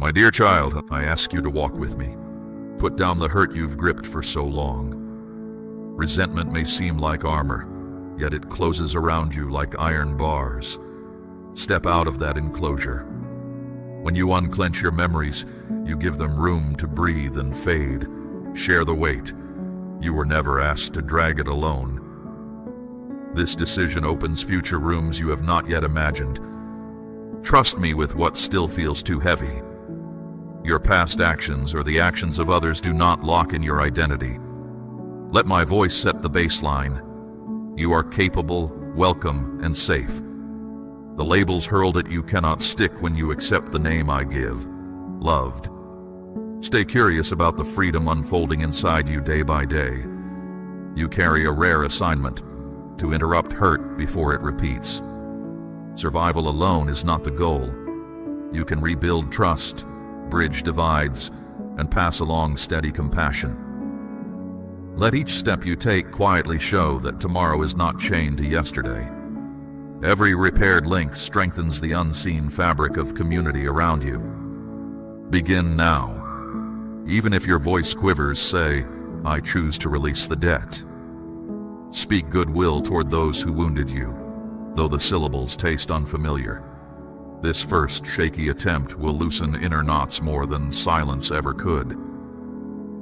My dear child, I ask you to walk with me. Put down the hurt you've gripped for so long. Resentment may seem like armor, yet it closes around you like iron bars. Step out of that enclosure. When you unclench your memories, you give them room to breathe and fade. Share the weight. You were never asked to drag it alone. This decision opens future rooms you have not yet imagined. Trust me with what still feels too heavy. Your past actions or the actions of others do not lock in your identity. Let my voice set the baseline. You are capable, welcome, and safe. The labels hurled at you cannot stick when you accept the name I give, loved. Stay curious about the freedom unfolding inside you day by day. You carry a rare assignment: to interrupt hurt before it repeats. Survival alone is not the goal. You can rebuild trust, bridge divides, and pass along steady compassion. Let each step you take quietly show that tomorrow is not chained to yesterday. Every repaired link strengthens the unseen fabric of community around you. Begin now. Even if your voice quivers, say, I choose to release the debt. Speak goodwill toward those who wounded you, though the syllables taste unfamiliar. This first shaky attempt will loosen inner knots more than silence ever could.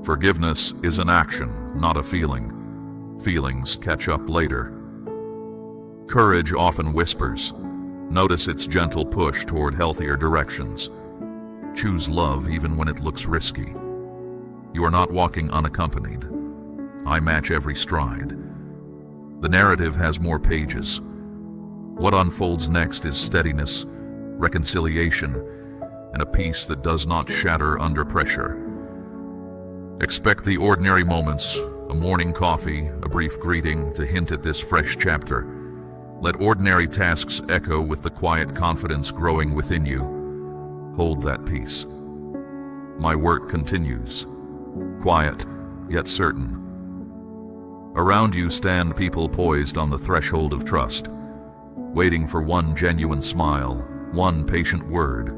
Forgiveness is an action, not a feeling. Feelings catch up later. Courage often whispers. Notice its gentle push toward healthier directions. Choose love even when it looks risky. You are not walking unaccompanied. I match every stride. The narrative has more pages. What unfolds next is steadiness, reconciliation, and a peace that does not shatter under pressure. Expect the ordinary moments, a morning coffee, a brief greeting to hint at this fresh chapter. Let ordinary tasks echo with the quiet confidence growing within you. Hold that peace. My work continues, quiet yet certain. Around you stand people poised on the threshold of trust, waiting for one genuine smile, one patient word,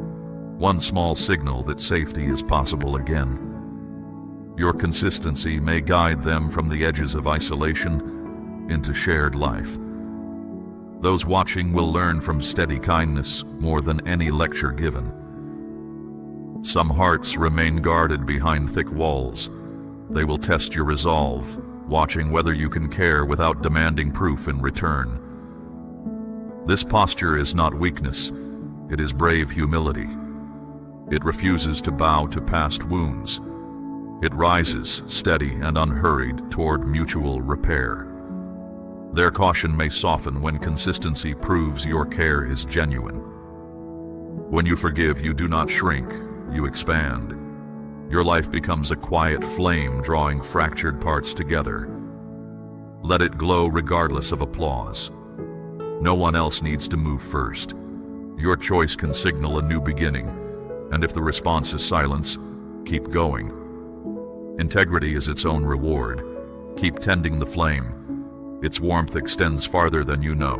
one small signal that safety is possible again. Your consistency may guide them from the edges of isolation into shared life. Those watching will learn from steady kindness more than any lecture given. Some hearts remain guarded behind thick walls. They will test your resolve, watching whether you can care without demanding proof in return. This posture is not weakness, it is brave humility. It refuses to bow to past wounds. It rises, steady and unhurried, toward mutual repair. Their caution may soften when consistency proves your care is genuine. When you forgive, you do not shrink, you expand. Your life becomes a quiet flame drawing fractured parts together. Let it glow regardless of applause. No one else needs to move first. Your choice can signal a new beginning, and if the response is silence, keep going. Integrity is its own reward. Keep tending the flame. Its warmth extends farther than you know.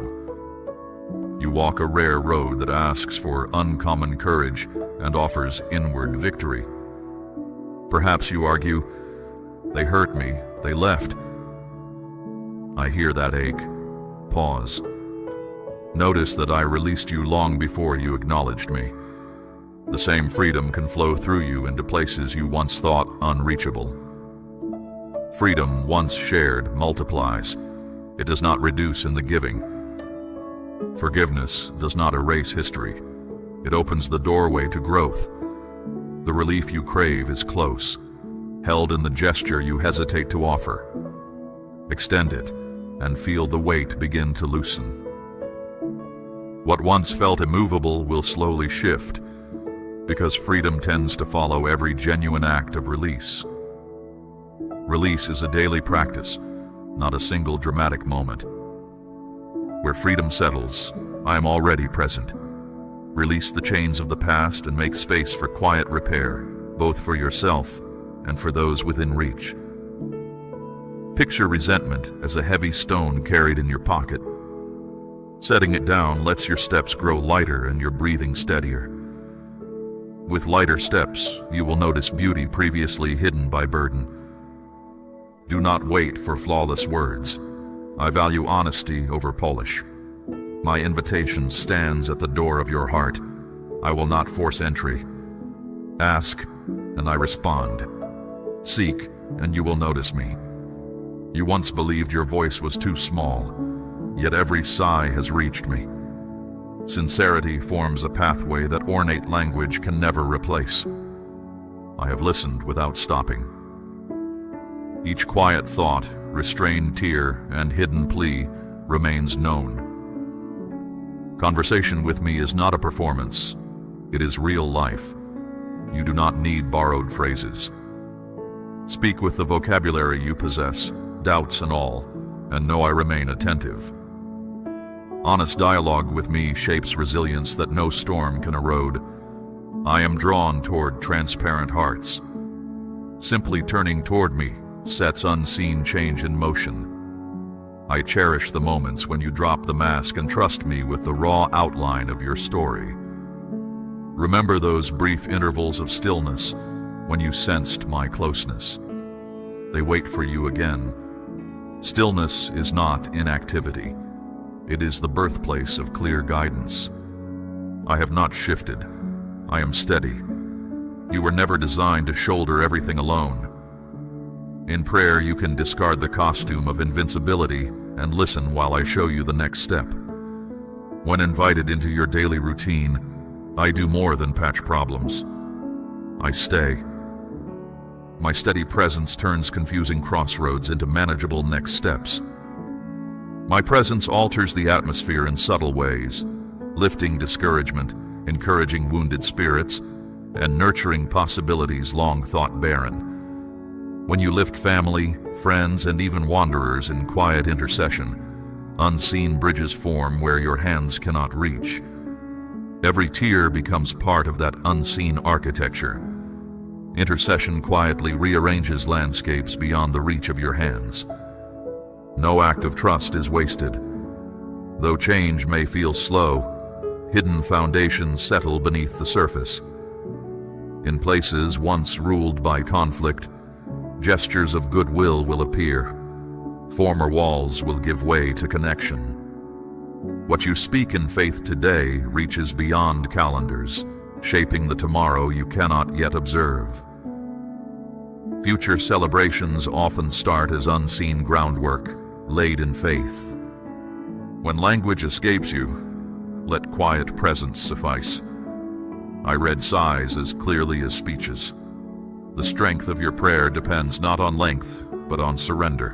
You walk a rare road that asks for uncommon courage and offers inward victory. Perhaps you argue, they hurt me, they left. I hear that ache. Pause. Notice that I released you long before you acknowledged me. The same freedom can flow through you into places you once thought unreachable. Freedom, once shared, multiplies. It does not reduce in the giving. Forgiveness does not erase history. It opens the doorway to growth. The relief you crave is close, held in the gesture you hesitate to offer. Extend it, and feel the weight begin to loosen. What once felt immovable will slowly shift, because freedom tends to follow every genuine act of release. Release is a daily practice, not a single dramatic moment. Where freedom settles, I am already present. Release the chains of the past and make space for quiet repair, both for yourself and for those within reach. Picture resentment as a heavy stone carried in your pocket. Setting it down lets your steps grow lighter and your breathing steadier. With lighter steps, you will notice beauty previously hidden by burden. Do not wait for flawless words. I value honesty over polish. My invitation stands at the door of your heart. I will not force entry. Ask, and I respond. Seek, and you will notice me. You once believed your voice was too small, yet every sigh has reached me. Sincerity forms a pathway that ornate language can never replace. I have listened without stopping. Each quiet thought, restrained tear, and hidden plea remains known. Conversation with me is not a performance. It is real life. You do not need borrowed phrases. Speak with the vocabulary you possess, doubts and all, and know I remain attentive. Honest dialogue with me shapes resilience that no storm can erode. I am drawn toward transparent hearts. Simply turning toward me sets unseen change in motion. I cherish the moments when you drop the mask and trust me with the raw outline of your story. Remember those brief intervals of stillness when you sensed my closeness. They wait for you again. Stillness is not inactivity. It is the birthplace of clear guidance. I have not shifted. I am steady. You were never designed to shoulder everything alone. In prayer, you can discard the costume of invincibility and listen while I show you the next step. When invited into your daily routine, I do more than patch problems. I stay. My steady presence turns confusing crossroads into manageable next steps. My presence alters the atmosphere in subtle ways, lifting discouragement, encouraging wounded spirits, and nurturing possibilities long thought barren. When you lift family, friends, and even wanderers in quiet intercession, unseen bridges form where your hands cannot reach. Every tear becomes part of that unseen architecture. Intercession quietly rearranges landscapes beyond the reach of your hands. No act of trust is wasted. Though change may feel slow, hidden foundations settle beneath the surface. In places once ruled by conflict, gestures of goodwill will appear. Former walls will give way to connection. What you speak in faith today reaches beyond calendars, shaping the tomorrow you cannot yet observe. Future celebrations often start as unseen groundwork, laid in faith. When language escapes you, let quiet presence suffice. I read sighs as clearly as speeches. The strength of your prayer depends not on length, but on surrender.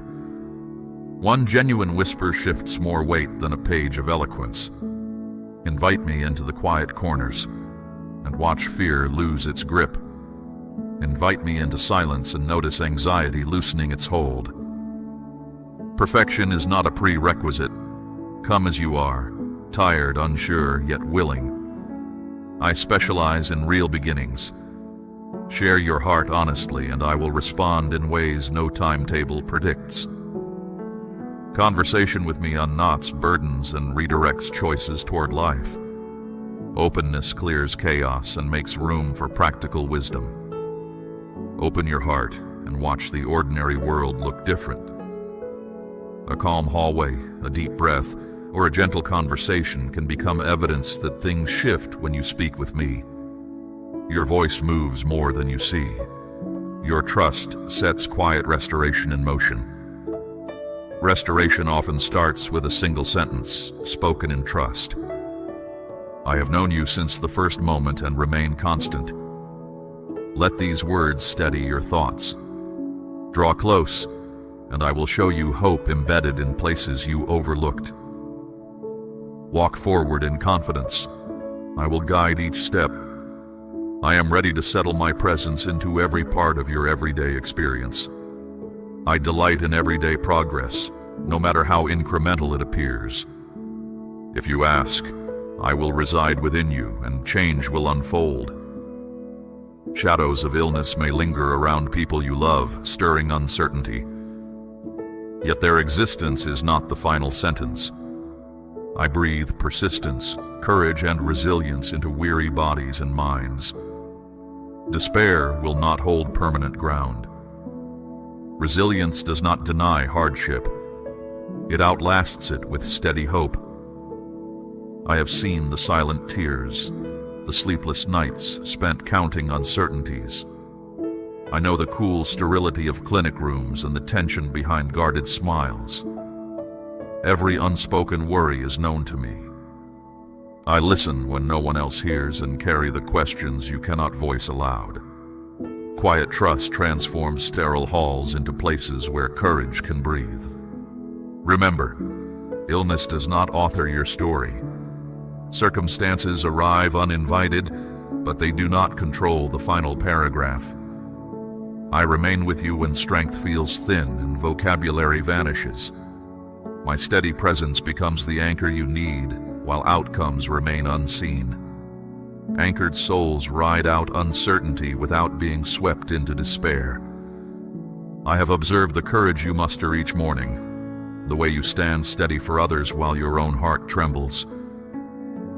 One genuine whisper shifts more weight than a page of eloquence. Invite me into the quiet corners and watch fear lose its grip. Invite me into silence and notice anxiety loosening its hold. Perfection is not a prerequisite. Come as you are, tired, unsure, yet willing. I specialize in real beginnings. Share your heart honestly, and I will respond in ways no timetable predicts. Conversation with me unknots burdens and redirects choices toward life. Openness clears chaos and makes room for practical wisdom. Open your heart and watch the ordinary world look different. A calm hallway, a deep breath, or a gentle conversation can become evidence that things shift when you speak with me. Your voice moves more than you see. Your trust sets quiet restoration in motion. Restoration often starts with a single sentence, spoken in trust. I have known you since the first moment and remain constant. Let these words steady your thoughts. Draw close, and I will show you hope embedded in places you overlooked. Walk forward in confidence. I will guide each step. I am ready to settle my presence into every part of your everyday experience. I delight in everyday progress, no matter how incremental it appears. If you ask, I will reside within you and change will unfold. Shadows of illness may linger around people you love, stirring uncertainty. Yet their existence is not the final sentence. I breathe persistence, courage, and resilience into weary bodies and minds. Despair will not hold permanent ground. Resilience does not deny hardship. It outlasts it with steady hope. I have seen the silent tears, the sleepless nights spent counting uncertainties. I know the cool sterility of clinic rooms and the tension behind guarded smiles. Every unspoken worry is known to me. I listen when no one else hears and carry the questions you cannot voice aloud. Quiet trust transforms sterile halls into places where courage can breathe. Remember, illness does not author your story. Circumstances arrive uninvited, but they do not control the final paragraph. I remain with you when strength feels thin and vocabulary vanishes. My steady presence becomes the anchor you need, while outcomes remain unseen. Anchored souls ride out uncertainty without being swept into despair. I have observed the courage you muster each morning, the way you stand steady for others while your own heart trembles.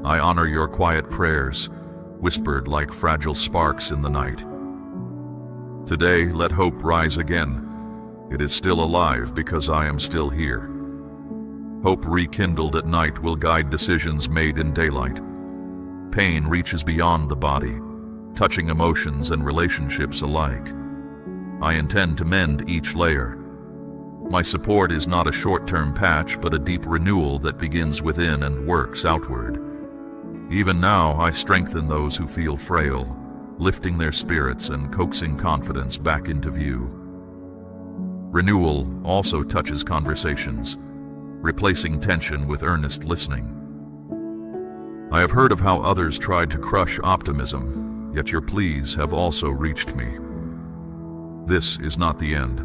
I honor your quiet prayers, whispered like fragile sparks in the night. Today, let hope rise again. It is still alive because I am still here. Hope rekindled at night will guide decisions made in daylight. Pain reaches beyond the body, touching emotions and relationships alike. I intend to mend each layer. My support is not a short-term patch, but a deep renewal that begins within and works outward. Even now, I strengthen those who feel frail, lifting their spirits and coaxing confidence back into view. Renewal also touches conversations, replacing tension with earnest listening. I have heard of how others tried to crush optimism, yet your pleas have also reached me. This is not the end.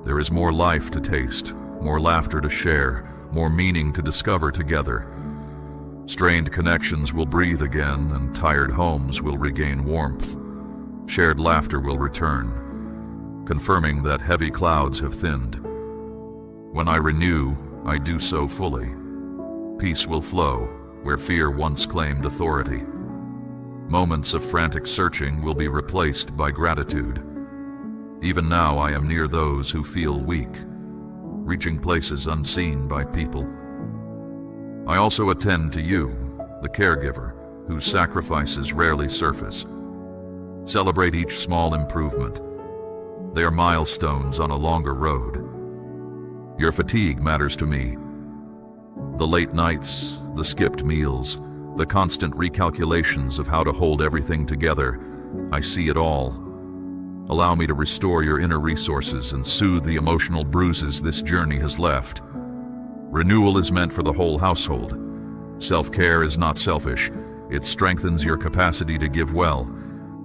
There is more life to taste, more laughter to share, more meaning to discover together. Strained connections will breathe again, and tired homes will regain warmth. Shared laughter will return, confirming that heavy clouds have thinned. When I renew, I do so fully. Peace will flow where fear once claimed authority. Moments of frantic searching will be replaced by gratitude. Even now, I am near those who feel weak, reaching places unseen by people. I also attend to you, the caregiver, whose sacrifices rarely surface. Celebrate each small improvement. They are milestones on a longer road. Your fatigue matters to me. The late nights, the skipped meals, the constant recalculations of how to hold everything together, I see it all. Allow me to restore your inner resources and soothe the emotional bruises this journey has left. Renewal is meant for the whole household. Self-care is not selfish. It strengthens your capacity to give well.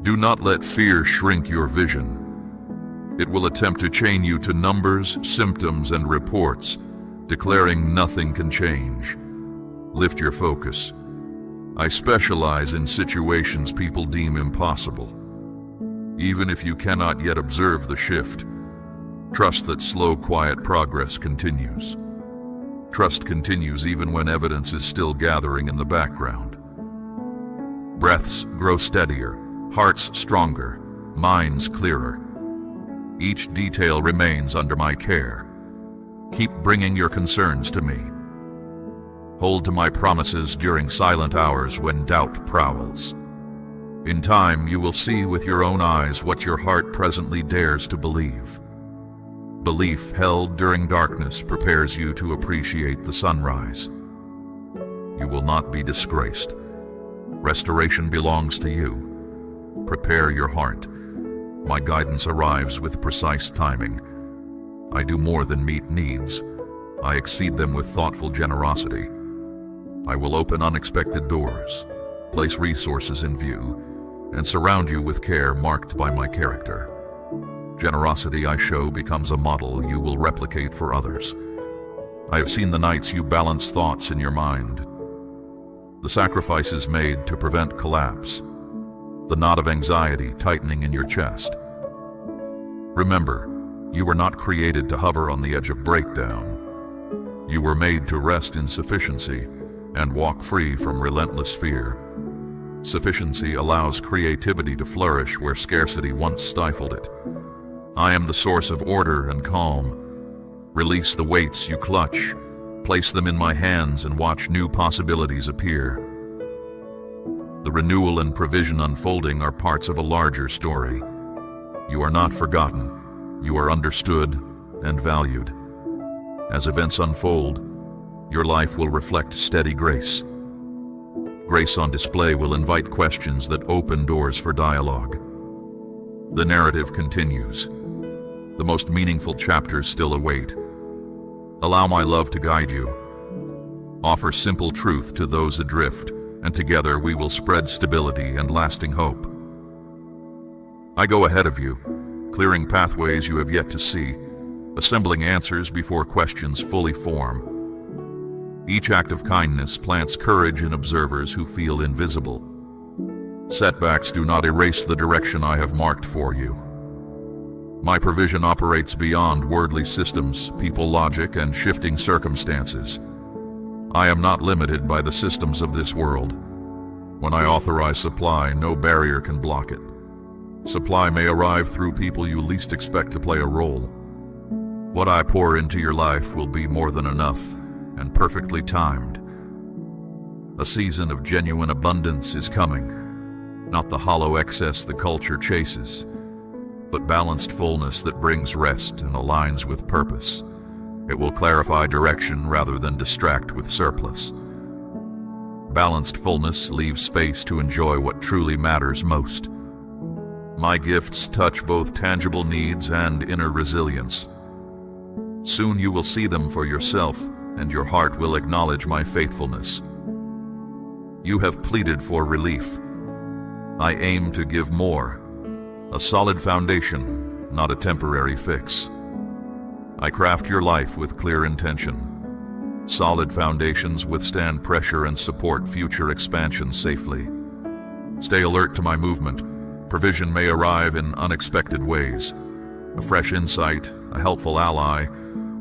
Do not let fear shrink your vision. It will attempt to chain you to numbers, symptoms, and reports, declaring nothing can change. Lift your focus. I specialize in situations people deem impossible. Even if you cannot yet observe the shift, trust that slow, quiet progress continues. Trust continues even when evidence is still gathering in the background. Breaths grow steadier, hearts stronger, minds clearer. Each detail remains under my care. Keep bringing your concerns to me. Hold to my promises during silent hours when doubt prowls. In time, you will see with your own eyes what your heart presently dares to believe. Belief held during darkness prepares you to appreciate the sunrise. You will not be disgraced. Restoration belongs to you. Prepare your heart. My guidance arrives with precise timing. I do more than meet needs. I exceed them with thoughtful generosity. I will open unexpected doors, place resources in view, and surround you with care marked by my character. Generosity I show becomes a model you will replicate for others. I have seen the nights you balance thoughts in your mind, the sacrifices made to prevent collapse, the knot of anxiety tightening in your chest. Remember, you were not created to hover on the edge of breakdown. You were made to rest in sufficiency and walk free from relentless fear. Sufficiency allows creativity to flourish where scarcity once stifled it. I am the source of order and calm. Release the weights you clutch. Place them in my hands and watch new possibilities appear. The renewal and provision unfolding are parts of a larger story. You are not forgotten. You are understood and valued. As events unfold, your life will reflect steady grace. Grace on display will invite questions that open doors for dialogue. The narrative continues. The most meaningful chapters still await. Allow my love to guide you. Offer simple truth to those adrift, and together we will spread stability and lasting hope. I go ahead of you, clearing pathways you have yet to see, assembling answers before questions fully form. Each act of kindness plants courage in observers who feel invisible. Setbacks do not erase the direction I have marked for you. My provision operates beyond worldly systems, people logic, and shifting circumstances. I am not limited by the systems of this world. When I authorize supply, no barrier can block it. Supply may arrive through people you least expect to play a role. What I pour into your life will be more than enough and perfectly timed. A season of genuine abundance is coming, not the hollow excess the culture chases, but balanced fullness that brings rest and aligns with purpose. It will clarify direction rather than distract with surplus. Balanced fullness leaves space to enjoy what truly matters most. My gifts touch both tangible needs and inner resilience. Soon you will see them for yourself, and your heart will acknowledge my faithfulness. You have pleaded for relief. I aim to give more, a solid foundation, not a temporary fix. I craft your life with clear intention. Solid foundations withstand pressure and support future expansion safely. Stay alert to my movement. Provision may arrive in unexpected ways. A fresh insight, a helpful ally,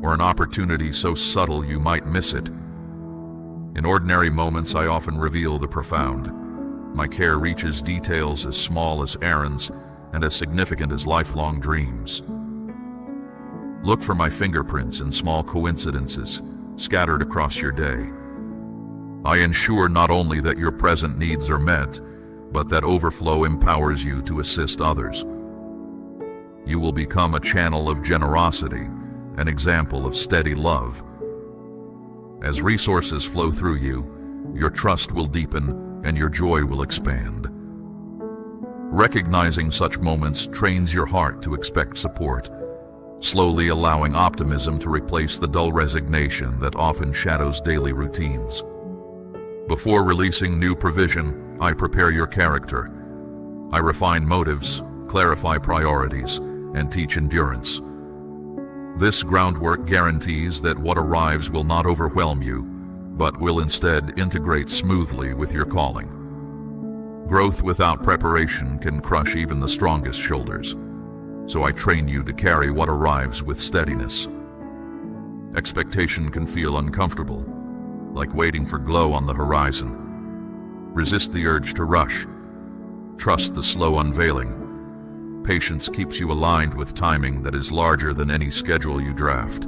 or an opportunity so subtle you might miss it. In ordinary moments, I often reveal the profound. My care reaches details as small as errands and as significant as lifelong dreams. Look for my fingerprints in small coincidences scattered across your day. I ensure not only that your present needs are met, but that overflow empowers you to assist others. You will become a channel of generosity, an example of steady love. As resources flow through you, your trust will deepen and your joy will expand. Recognizing such moments trains your heart to expect support, slowly allowing optimism to replace the dull resignation that often shadows daily routines. Before releasing new provision, I prepare your character. I refine motives, clarify priorities, and teach endurance. This groundwork guarantees that what arrives will not overwhelm you, but will instead integrate smoothly with your calling. Growth without preparation can crush even the strongest shoulders, so I train you to carry what arrives with steadiness. Expectation can feel uncomfortable, like waiting for glow on the horizon. Resist the urge to rush. Trust the slow unveiling. Patience keeps you aligned with timing that is larger than any schedule you draft.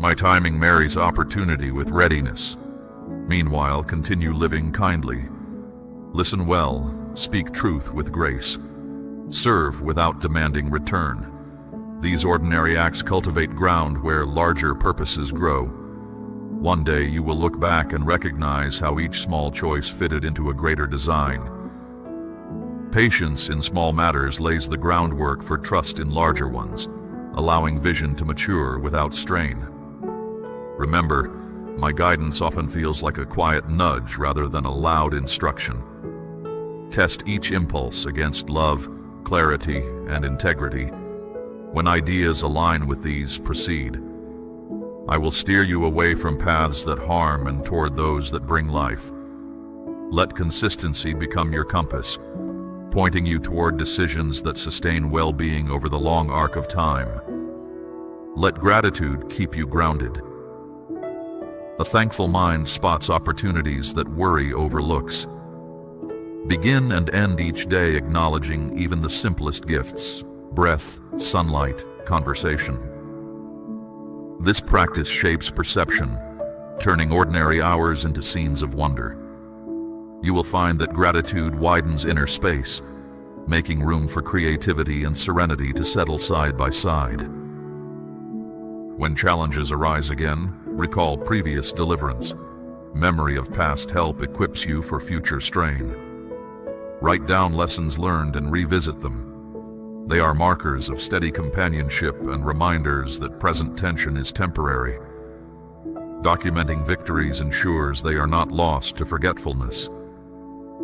My timing marries opportunity with readiness. Meanwhile, continue living kindly. Listen well, speak truth with grace. Serve without demanding return. These ordinary acts cultivate ground where larger purposes grow. One day you will look back and recognize how each small choice fitted into a greater design. Patience in small matters lays the groundwork for trust in larger ones, allowing vision to mature without strain. Remember, my guidance often feels like a quiet nudge rather than a loud instruction. Test each impulse against love, clarity, and integrity. When ideas align with these, proceed. I will steer you away from paths that harm and toward those that bring life. Let consistency become your compass, pointing you toward decisions that sustain well-being over the long arc of time. Let gratitude keep you grounded. A thankful mind spots opportunities that worry overlooks. Begin and end each day acknowledging even the simplest gifts: breath, sunlight, conversation. This practice shapes perception, turning ordinary hours into scenes of wonder. You will find that gratitude widens inner space, making room for creativity and serenity to settle side by side. When challenges arise again, recall previous deliverance. Memory of past help equips you for future strain. Write down lessons learned and revisit them. They are markers of steady companionship and reminders that present tension is temporary. Documenting victories ensures they are not lost to forgetfulness.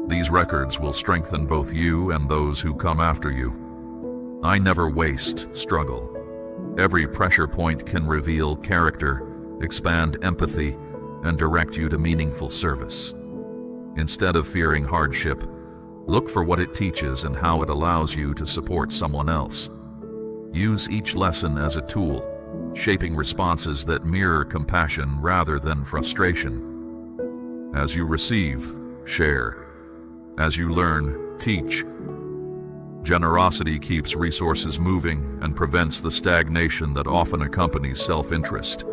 These records will strengthen both you and those who come after you. I never waste struggle. Every pressure point can reveal character, expand empathy, and direct you to meaningful service. Instead of fearing hardship, look for what it teaches and how it allows you to support someone else. Use each lesson as a tool, shaping responses that mirror compassion rather than frustration. As you receive, share. As you learn, teach. Generosity keeps resources moving and prevents the stagnation that often accompanies self-interest.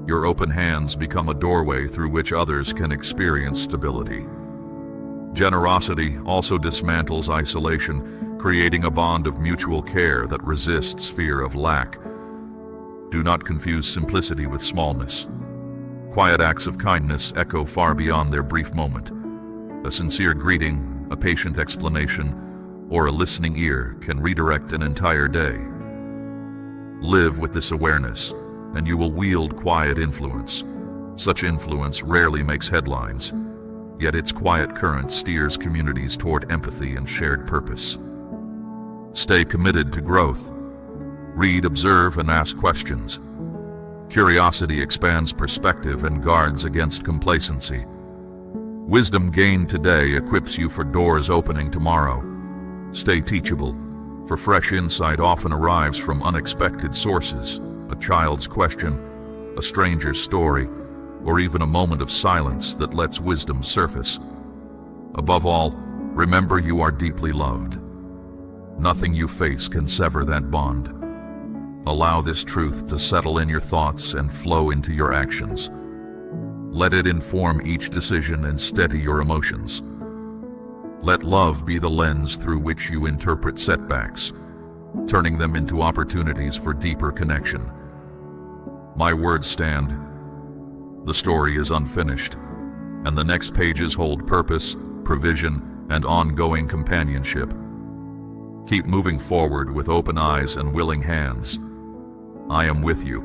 Your open hands become a doorway through which others can experience stability. Generosity also dismantles isolation, creating a bond of mutual care that resists fear of lack. Do not confuse simplicity with smallness. Quiet acts of kindness echo far beyond their brief moment. A sincere greeting, a patient explanation, or a listening ear can redirect an entire day. Live with this awareness, and you will wield quiet influence. Such influence rarely makes headlines, yet its quiet current steers communities toward empathy and shared purpose. Stay committed to growth. Read, observe, and ask questions. Curiosity expands perspective and guards against complacency. Wisdom gained today equips you for doors opening tomorrow. Stay teachable, for fresh insight often arrives from unexpected sources: a child's question, a stranger's story, or even a moment of silence that lets wisdom surface. Above all, remember you are deeply loved. Nothing you face can sever that bond. Allow this truth to settle in your thoughts and flow into your actions. Let it inform each decision and steady your emotions. Let love be the lens through which you interpret setbacks, turning them into opportunities for deeper connection. My words stand. The story is unfinished, and the next pages hold purpose, provision, and ongoing companionship. Keep moving forward with open eyes and willing hands. I am with you,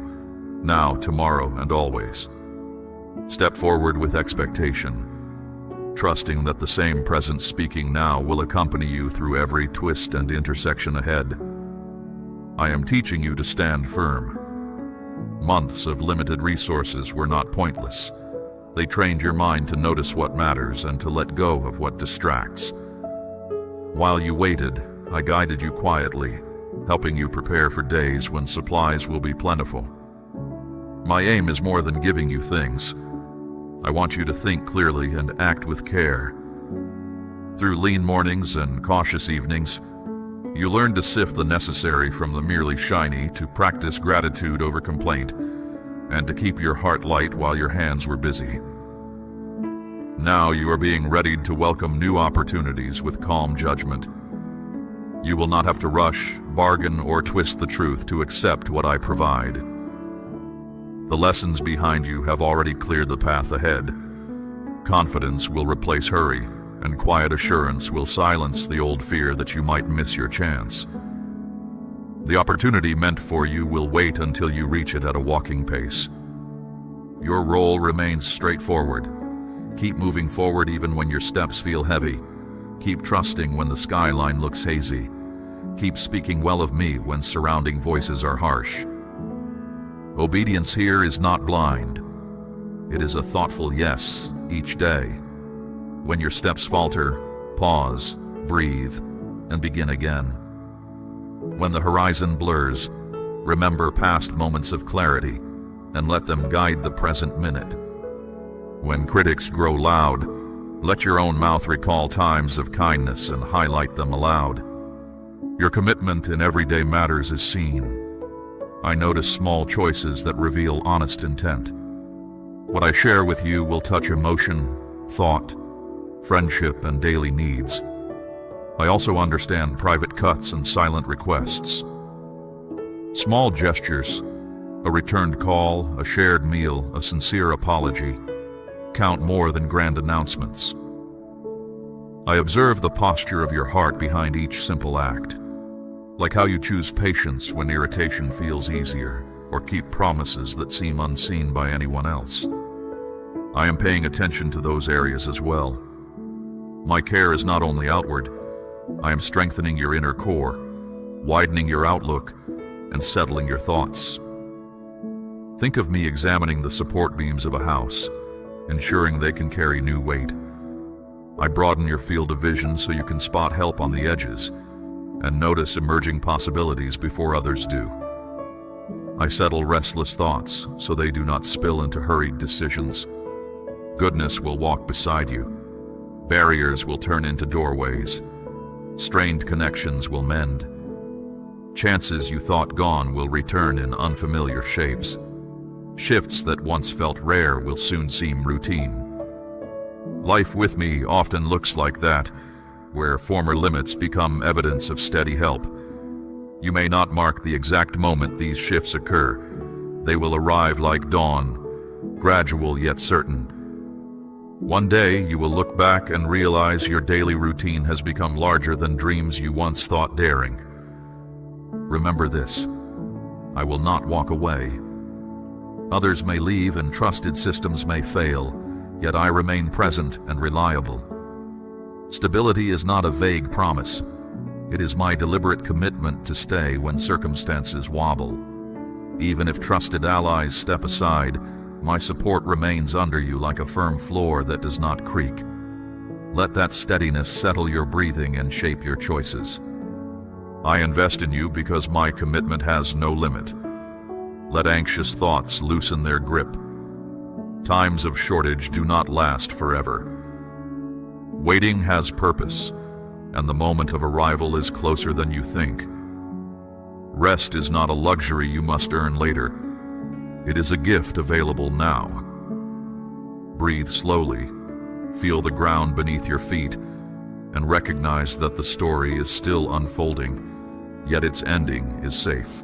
now, tomorrow, and always. Step forward with expectation, trusting that the same presence speaking now will accompany you through every twist and intersection ahead. I am teaching you to stand firm. Months of limited resources were not pointless. They trained your mind to notice what matters and to let go of what distracts. While you waited, I guided you quietly, helping you prepare for days when supplies will be plentiful. My aim is more than giving you things. I want you to think clearly and act with care. Through lean mornings and cautious evenings, you learn to sift the necessary from the merely shiny, to practice gratitude over complaint, and to keep your heart light while your hands were busy. Now you are being readied to welcome new opportunities with calm judgment. You will not have to rush, bargain, or twist the truth to accept what I provide. The lessons behind you have already cleared the path ahead. Confidence will replace hurry, and quiet assurance will silence the old fear that you might miss your chance. The opportunity meant for you will wait until you reach it at a walking pace. Your role remains straightforward. Keep moving forward even when your steps feel heavy. Keep trusting when the skyline looks hazy. Keep speaking well of me when surrounding voices are harsh. Obedience here is not blind. It is a thoughtful yes each day. When your steps falter, pause, breathe, and begin again. When the horizon blurs, remember past moments of clarity and let them guide the present minute. When critics grow loud, Let your own mouth recall times of kindness and highlight them aloud. Your commitment in everyday matters is seen. I notice small choices that reveal honest intent. What I share with you will touch emotion, thought, friendship, and daily needs. I also understand private cuts and silent requests. Small gestures, a returned call, a shared meal, a sincere apology, count more than grand announcements. I observe the posture of your heart behind each simple act, like how you choose patience when irritation feels easier, or keep promises that seem unseen by anyone else. I am paying attention to those areas as well. My care is not only outward, I am strengthening your inner core, widening your outlook, and settling your thoughts. Think of me examining the support beams of a house, ensuring they can carry new weight. I broaden your field of vision so you can spot help on the edges and notice emerging possibilities before others do. I settle restless thoughts so they do not spill into hurried decisions. Goodness will walk beside you. Barriers will turn into doorways. Strained connections will mend. Chances you thought gone will return in unfamiliar shapes. Shifts that once felt rare will soon seem routine. Life with me often looks like that, where former limits become evidence of steady help. You may not mark the exact moment these shifts occur. They will arrive like dawn, gradual yet certain. One day you will look back and realize your daily routine has become larger than dreams you once thought daring. Remember this: I will not walk away. Others may leave and trusted systems may fail, yet I remain present and reliable. Stability is not a vague promise. It is my deliberate commitment to stay when circumstances wobble. Even if trusted allies step aside, my support remains under you like a firm floor that does not creak. Let that steadiness settle your breathing and shape your choices. I invest in you because my commitment has no limit. Let anxious thoughts loosen their grip. Times of shortage do not last forever. Waiting has purpose, and the moment of arrival is closer than you think. Rest is not a luxury you must earn later. It is a gift available now. Breathe slowly, feel the ground beneath your feet, and recognize that the story is still unfolding, yet its ending is safe.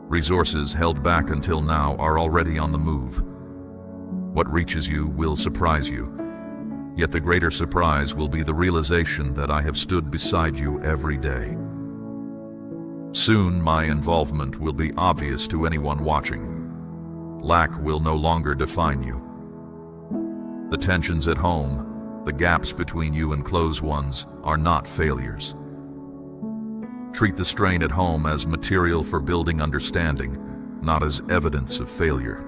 Resources held back until now are already on the move. What reaches you will surprise you, yet the greater surprise will be the realization that I have stood beside you every day. Soon my involvement will be obvious to anyone watching. Lack will no longer define you. The tensions at home, the gaps between you and close ones, are not failures. Treat the strain at home as material for building understanding, not as evidence of failure.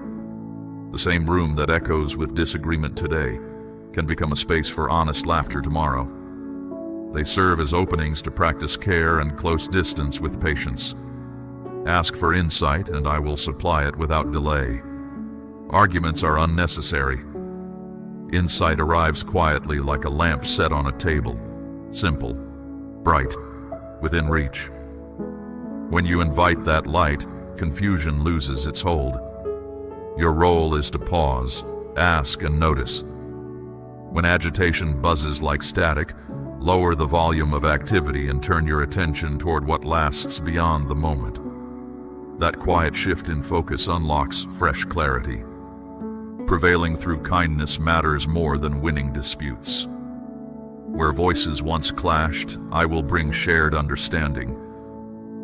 The same room that echoes with disagreement today can become a space for honest laughter tomorrow. They serve as openings to practice care and close distance with patience. Ask for insight, and I will supply it without delay. Arguments are unnecessary. Insight arrives quietly like a lamp set on a table, simple, bright, within reach. When you invite that light, confusion loses its hold. Your role is to pause, ask, and notice. When agitation buzzes like static, lower the volume of activity and turn your attention toward what lasts beyond the moment. That quiet shift in focus unlocks fresh clarity. Prevailing through kindness matters more than winning disputes. Where voices once clashed, I will bring shared understanding.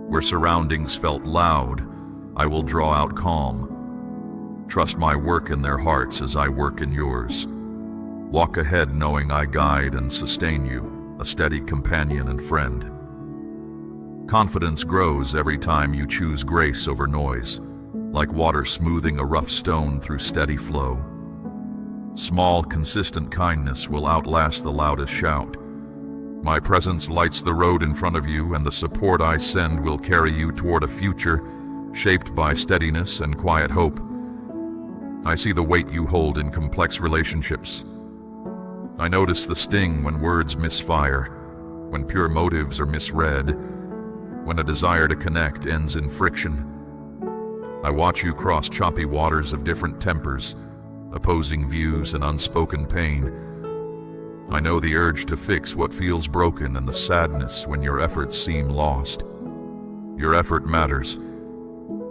Where surroundings felt loud, I will draw out calm. Trust my work in their hearts as I work in yours. Walk ahead knowing I guide and sustain you, a steady companion and friend. Confidence grows every time you choose grace over noise, like water smoothing a rough stone through steady flow. Small, consistent kindness will outlast the loudest shout. My presence lights the road in front of you, and the support I send will carry you toward a future shaped by steadiness and quiet hope. I see the weight you hold in complex relationships. I notice the sting when words misfire, when pure motives are misread, when a desire to connect ends in friction. I watch you cross choppy waters of different tempers, opposing views and unspoken pain. I know the urge to fix what feels broken and the sadness when your efforts seem lost. Your effort matters,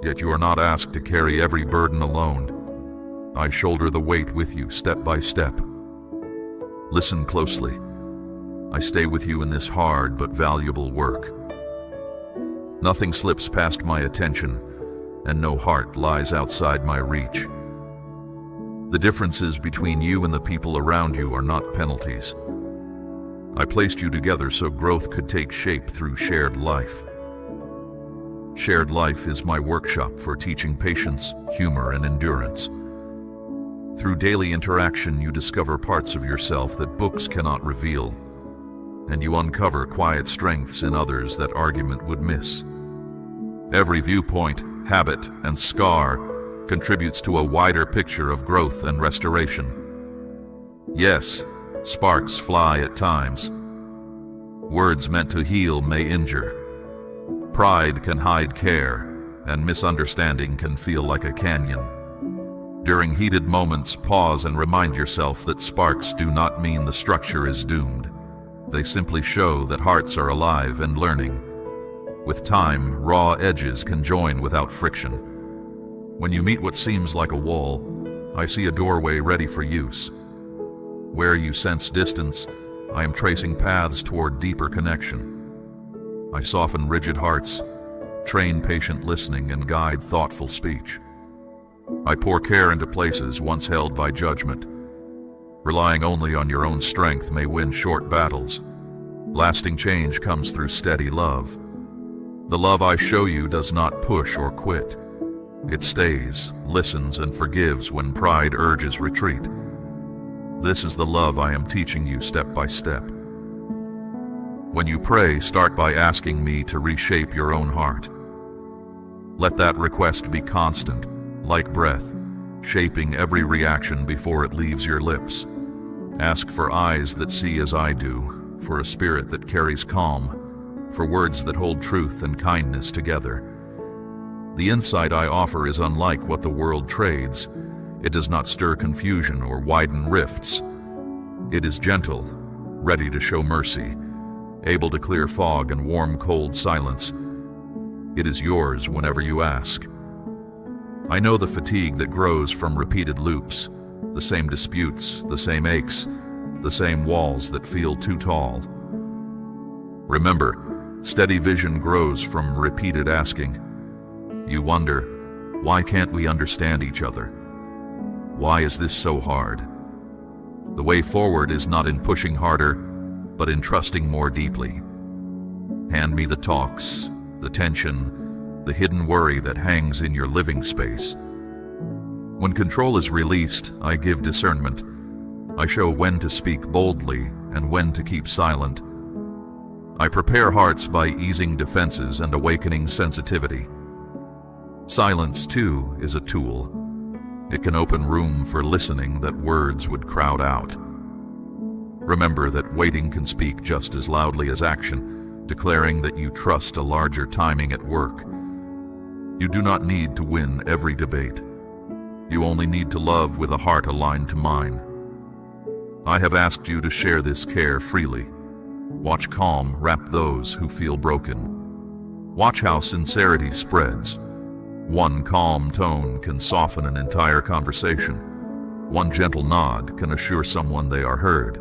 yet you are not asked to carry every burden alone. I shoulder the weight with you step by step. Listen closely. I stay with you in this hard but valuable work. Nothing slips past my attention, and no heart lies outside my reach. The differences between you and the people around you are not penalties. I placed you together so growth could take shape through shared life. Shared life is my workshop for teaching patience, humor, and endurance. Through daily interaction, you discover parts of yourself that books cannot reveal, and you uncover quiet strengths in others that argument would miss. Every viewpoint, habit, and scar contributes to a wider picture of growth and restoration. Yes, sparks fly at times. Words meant to heal may injure. Pride can hide care, and misunderstanding can feel like a canyon. During heated moments, pause and remind yourself that sparks do not mean the structure is doomed. They simply show that hearts are alive and learning. With time, raw edges can join without friction. When you meet what seems like a wall, I see a doorway ready for use. Where you sense distance, I am tracing paths toward deeper connection. I soften rigid hearts, train patient listening, and guide thoughtful speech. I pour care into places once held by judgment. Relying only on your own strength may win short battles. Lasting change comes through steady love. The love I show you does not push or quit. It stays, listens, and forgives when pride urges retreat. This is the love I am teaching you step by step. When you pray, start by asking me to reshape your own heart. Let that request be constant, like breath, shaping every reaction before it leaves your lips. Ask for eyes that see as I do, for a spirit that carries calm, for words that hold truth and kindness together. The insight I offer is unlike what the world trades. It does not stir confusion or widen rifts. It is gentle, ready to show mercy, able to clear fog and warm cold silence. It is yours whenever you ask. I know the fatigue that grows from repeated loops, the same disputes, the same aches, the same walls that feel too tall. Remember, steady vision grows from repeated asking. You wonder, why can't we understand each other? Why is this so hard? The way forward is not in pushing harder, but in trusting more deeply. Hand me the talks, the tension, the hidden worry that hangs in your living space. When control is released, I give discernment. I show when to speak boldly and when to keep silent. I prepare hearts by easing defenses and awakening sensitivity. Silence, too, is a tool. It can open room for listening that words would crowd out. Remember that waiting can speak just as loudly as action, declaring that you trust a larger timing at work. You do not need to win every debate. You only need to love with a heart aligned to mine. I have asked you to share this care freely. Watch calm wrap those who feel broken. Watch how sincerity spreads. One calm tone can soften an entire conversation. One gentle nod can assure someone they are heard.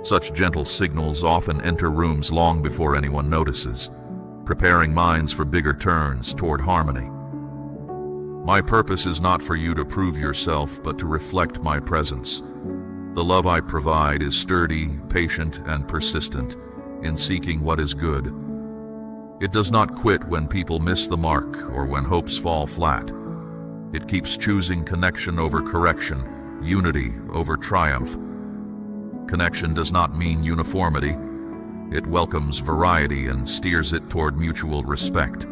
Such gentle signals often enter rooms long before anyone notices, preparing minds for bigger turns toward harmony. My purpose is not for you to prove yourself, but to reflect my presence. The love I provide is sturdy, patient, and persistent in seeking what is good. It does not quit when people miss the mark or when hopes fall flat. It keeps choosing connection over correction, unity over triumph. Connection does not mean uniformity. It welcomes variety and steers it toward mutual respect.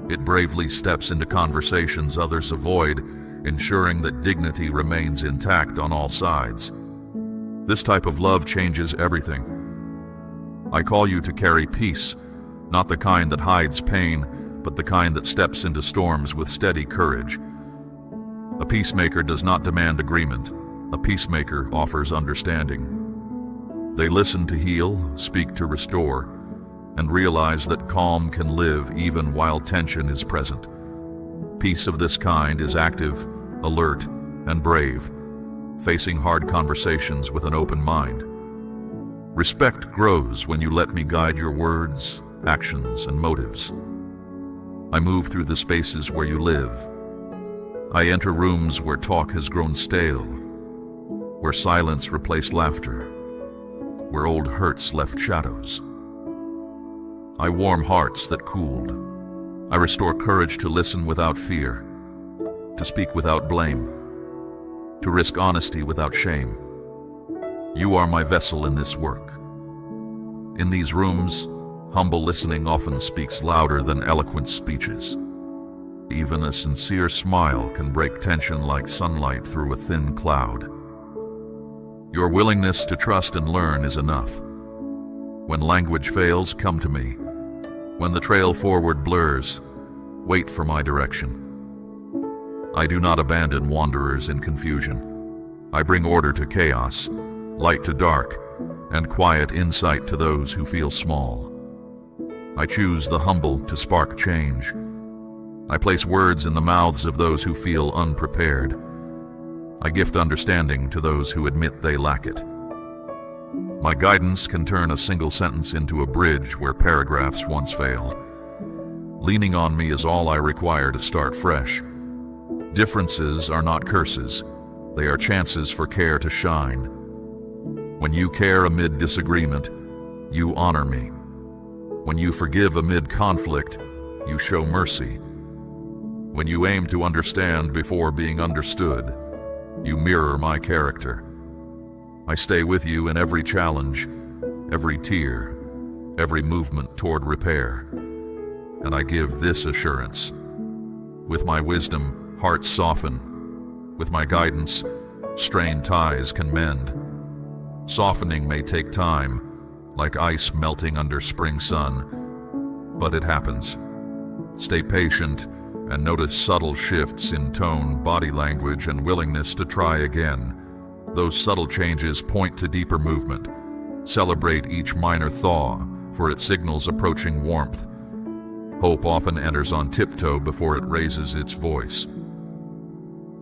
It bravely steps into conversations others avoid, ensuring that dignity remains intact on all sides. This type of love changes everything. I call you to carry peace, not the kind that hides pain, but the kind that steps into storms with steady courage. A peacemaker does not demand agreement. A peacemaker offers understanding. They listen to heal, speak to restore, and realize that calm can live even while tension is present. Peace of this kind is active, alert, and brave, facing hard conversations with an open mind. Respect grows when you let me guide your words, actions, and motives. I move through the spaces where you live. I enter rooms where talk has grown stale, where silence replaced laughter, where old hurts left shadows. I warm hearts that cooled. I restore courage to listen without fear, to speak without blame, to risk honesty without shame. You are my vessel in this work. In these rooms, humble listening often speaks louder than eloquent speeches. Even a sincere smile can break tension like sunlight through a thin cloud. Your willingness to trust and learn is enough. When language fails, come to me. When the trail forward blurs, wait for my direction. I do not abandon wanderers in confusion. I bring order to chaos, light to dark, and quiet insight to those who feel small. I choose the humble to spark change. I place words in the mouths of those who feel unprepared. I gift understanding to those who admit they lack it. My guidance can turn a single sentence into a bridge where paragraphs once failed. Leaning on me is all I require to start fresh. Differences are not curses. They are chances for care to shine. When you care amid disagreement, you honor me. When you forgive amid conflict, you show mercy. When you aim to understand before being understood, you mirror my character. I stay with you in every challenge, every tear, every movement toward repair. And I give this assurance. With my wisdom, hearts soften. With my guidance, strained ties can mend. Softening may take time, like ice melting under spring sun, but it happens. Stay patient and notice subtle shifts in tone, body language, and willingness to try again. Those subtle changes point to deeper movement. Celebrate each minor thaw, for it signals approaching warmth. Hope often enters on tiptoe before it raises its voice.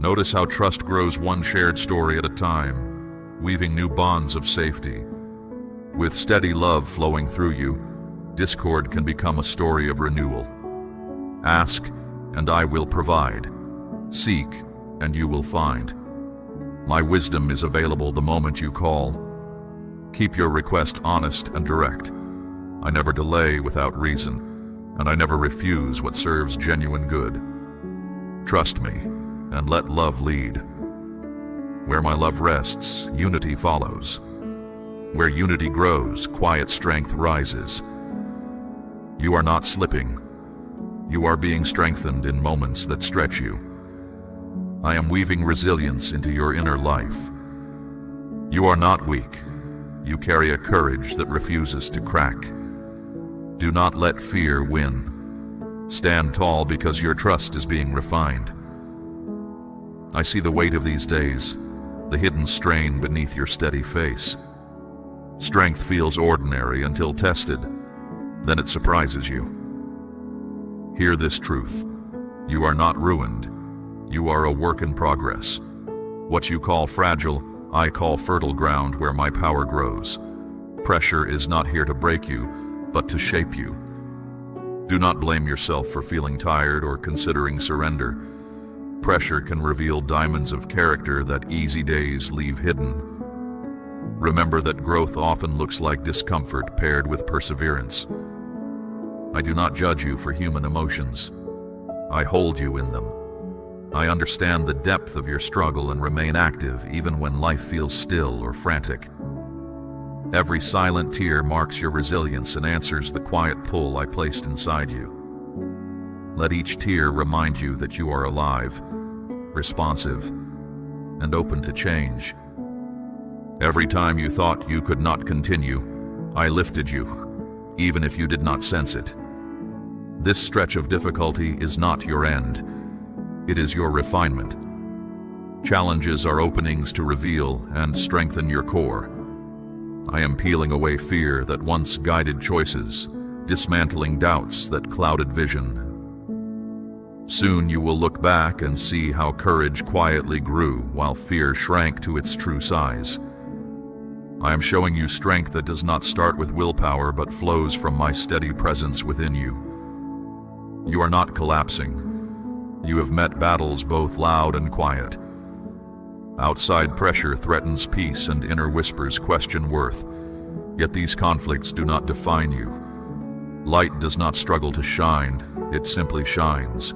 Notice how trust grows one shared story at a time, weaving new bonds of safety. With steady love flowing through you, discord can become a story of renewal. Ask, and I will provide. Seek, and you will find. My wisdom is available the moment you call. Keep your request honest and direct. I never delay without reason, and I never refuse what serves genuine good. Trust me, and let love lead. Where my love rests, unity follows. Where unity grows, quiet strength rises. You are not slipping. You are being strengthened in moments that stretch you. I am weaving resilience into your inner life. You are not weak. You carry a courage that refuses to crack. Do not let fear win. Stand tall because your trust is being refined. I see the weight of these days, the hidden strain beneath your steady face. Strength feels ordinary until tested, then it surprises you. Hear this truth. You are not ruined. You are a work in progress. What you call fragile, I call fertile ground where my power grows. Pressure is not here to break you, but to shape you. Do not blame yourself for feeling tired or considering surrender. Pressure can reveal diamonds of character that easy days leave hidden. Remember that growth often looks like discomfort paired with perseverance. I do not judge you for human emotions. I hold you in them. I understand the depth of your struggle and remain active even when life feels still or frantic. Every silent tear marks your resilience and answers the quiet pull I placed inside you. Let each tear remind you that you are alive, responsive, and open to change. Every time you thought you could not continue, I lifted you, even if you did not sense it. This stretch of difficulty is not your end. It is your refinement. Challenges are openings to reveal and strengthen your core. I am peeling away fear that once guided choices, dismantling doubts that clouded vision. Soon you will look back and see how courage quietly grew while fear shrank to its true size. I am showing you strength that does not start with willpower but flows from my steady presence within you. You are not collapsing. You have met battles both loud and quiet. Outside pressure threatens peace and inner whispers question worth. Yet these conflicts do not define you. Light does not struggle to shine, it simply shines.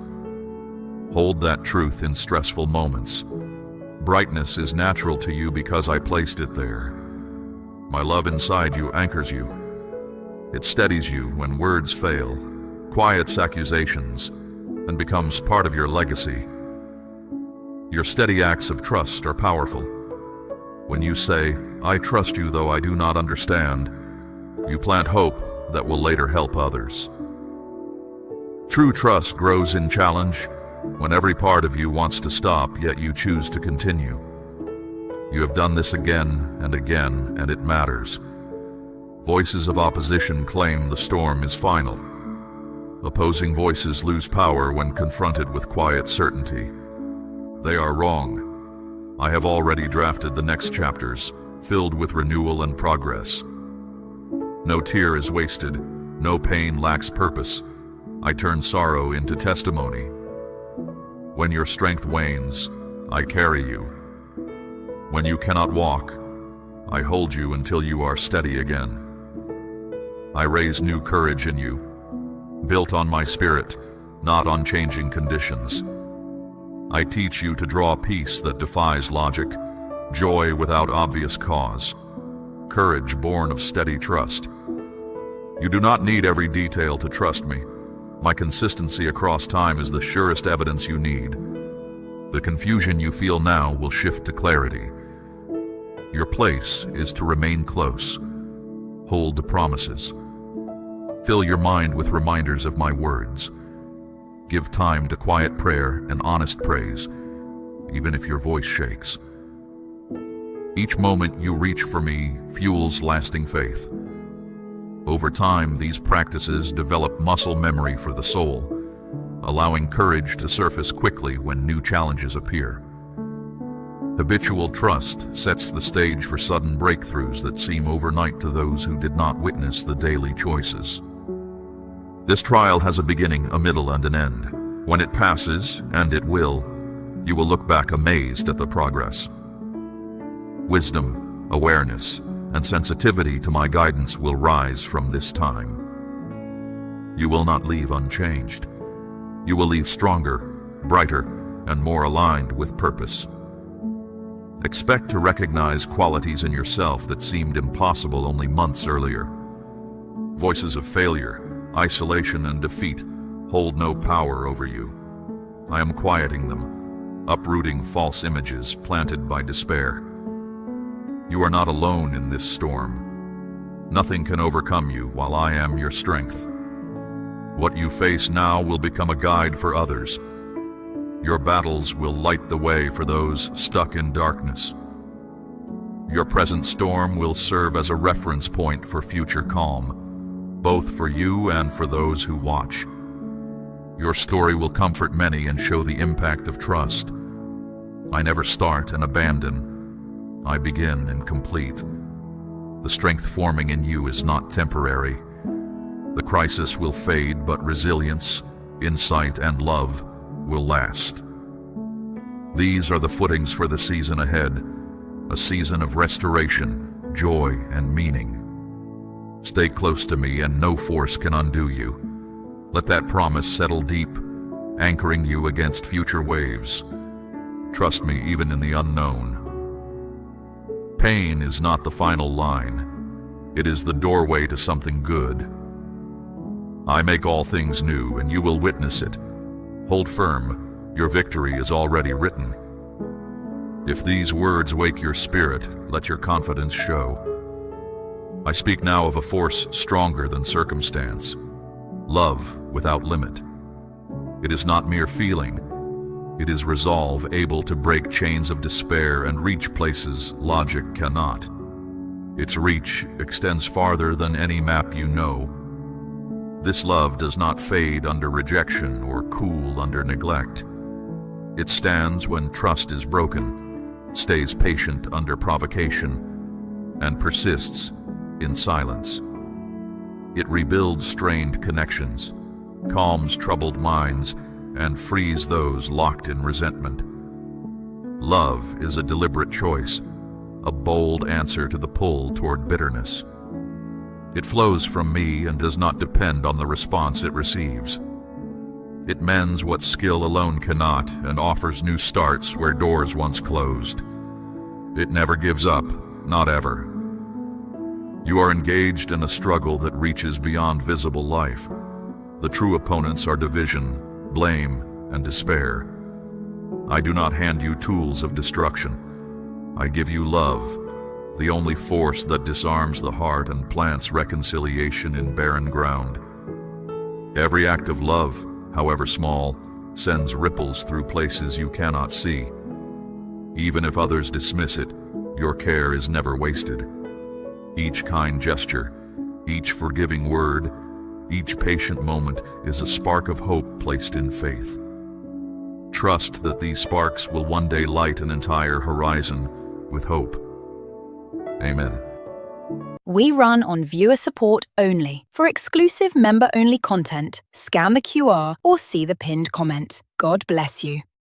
Hold that truth in stressful moments. Brightness is natural to you because I placed it there. My love inside you anchors you. It steadies you when words fail, quiets accusations, and becomes part of your legacy. Your steady acts of trust are powerful. When you say, "I trust you though I do not understand," you plant hope that will later help others. True trust grows in challenge, when every part of you wants to stop, yet you choose to continue. You have done this again and again, and it matters. Voices of opposition claim the storm is final. Opposing voices lose power when confronted with quiet certainty. They are wrong. I have already drafted the next chapters, filled with renewal and progress. No tear is wasted, no pain lacks purpose. I turn sorrow into testimony. When your strength wanes, I carry you. When you cannot walk, I hold you until you are steady again. I raise new courage in you, built on my spirit, not on changing conditions. I teach you to draw peace that defies logic, joy without obvious cause, courage born of steady trust. You do not need every detail to trust me. My consistency across time is the surest evidence you need. The confusion you feel now will shift to clarity. Your place is to remain close. Hold the promises. Fill your mind with reminders of my words. Give time to quiet prayer and honest praise, even if your voice shakes. Each moment you reach for me fuels lasting faith. Over time, these practices develop muscle memory for the soul, allowing courage to surface quickly when new challenges appear. Habitual trust sets the stage for sudden breakthroughs that seem overnight to those who did not witness the daily choices. This trial has a beginning, a middle, and an end. When it passes, and it will, you will look back amazed at the progress. Wisdom, awareness, and sensitivity to my guidance will rise from this time. You will not leave unchanged. You will leave stronger, brighter, and more aligned with purpose. Expect to recognize qualities in yourself that seemed impossible only months earlier. Voices of failure, isolation, and defeat hold no power over you. I am quieting them, uprooting false images planted by despair. You are not alone in this storm. Nothing can overcome you while I am your strength. What you face now will become a guide for others. Your battles will light the way for those stuck in darkness. Your present storm will serve as a reference point for future calm, both for you and for those who watch. Your story will comfort many and show the impact of trust. I never start and abandon. I begin and complete. The strength forming in you is not temporary. The crisis will fade, but resilience, insight, and love will last. These are the footings for the season ahead, a season of restoration, joy, and meaning. Stay close to me and no force can undo you. Let that promise settle deep, anchoring you against future waves. Trust me even in the unknown. Pain is not the final line. It is the doorway to something good. I make all things new, and you will witness it. Hold firm. Your victory is already written. If these words wake your spirit, let your confidence show. I speak now of a force stronger than circumstance, love without limit. It is not mere feeling. It is resolve able to break chains of despair and reach places logic cannot. Its reach extends farther than any map you know. This love does not fade under rejection or cool under neglect. It stands when trust is broken, stays patient under provocation, and persists in silence. It rebuilds strained connections, calms troubled minds, and frees those locked in resentment. Love is a deliberate choice, a bold answer to the pull toward bitterness. It flows from me and does not depend on the response it receives. It mends what skill alone cannot and offers new starts where doors once closed. It never gives up, not ever. You are engaged in a struggle that reaches beyond visible life. The true opponents are division, blame, and despair. I do not hand you tools of destruction. I give you love, the only force that disarms the heart and plants reconciliation in barren ground. Every act of love, however small, sends ripples through places you cannot see. Even if others dismiss it, your care is never wasted. Each kind gesture, each forgiving word, each patient moment is a spark of hope placed in faith. Trust that these sparks will one day light an entire horizon with hope. Amen. We run on viewer support only. For exclusive member-only content, scan the QR or see the pinned comment. God bless you.